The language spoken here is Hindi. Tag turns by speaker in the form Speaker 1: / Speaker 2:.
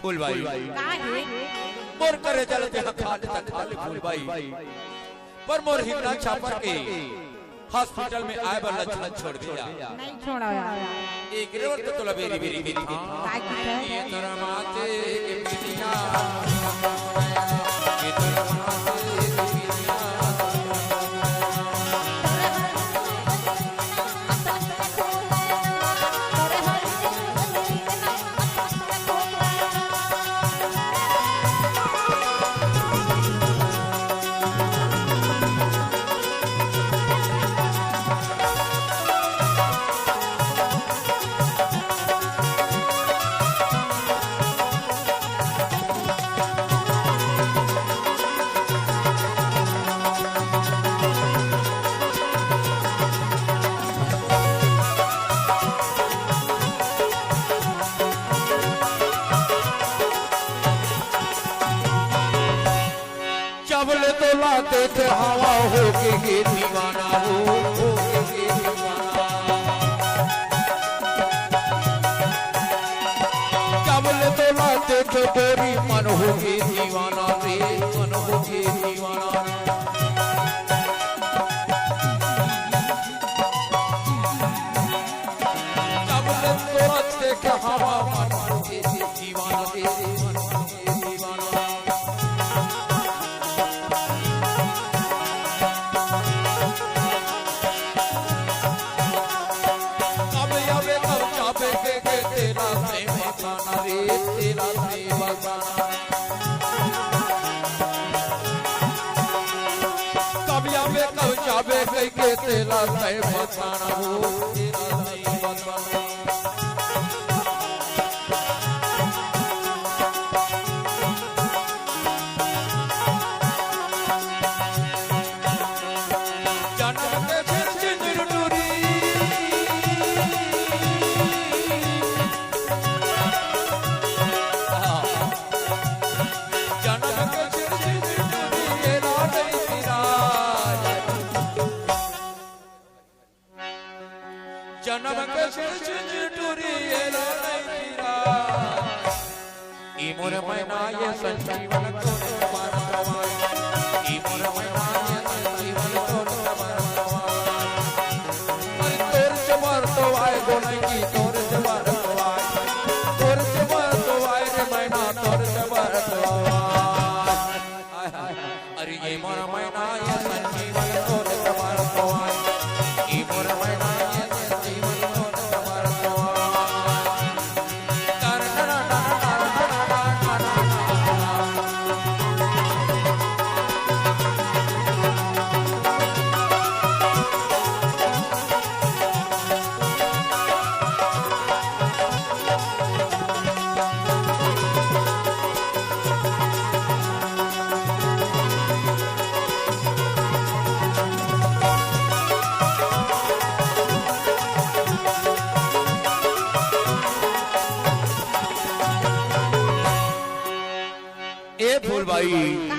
Speaker 1: फूल भाई मोर करे चलते खाली फूल भाई पर मोर हिंगना छापर के हॉस्पिटल में आए बार लक्षण छोड़ दिया
Speaker 2: नहीं छोड़ा यार
Speaker 1: एक रेवर तो तोला बेरी बेरी बेरी ये तेरा माते के पिटिया ये तेरा माते के पिटिया चावल तो लाते थे हवा हो के दीवाना हो के दीवाना चावल तो लाते थे तेरी मन हो के दीवाना रे मन हो के दीवाना चावल तो लाते थे हवा मन हो के दीवाना रे मन हो के दीवाना जाबे कई के तेला नहीं बताना हो तेरा नहीं बताना जन्म के फिर जिंदर डूरी जन्म के फिर जिंदर डूरी ये नहीं तेरा जन्म के टूरी ई मोर मैना ये संजीवन तो ई मोर मैना ये संजीवन तो तोर चबर तो आए गोने की तोर चबर तो आए तोर चबर तो आए रे मैना तोर चबर तो आए अरे ये मोर मैना ये संजीवन तोर चबर तो आए ई मोर मैना फूल भाई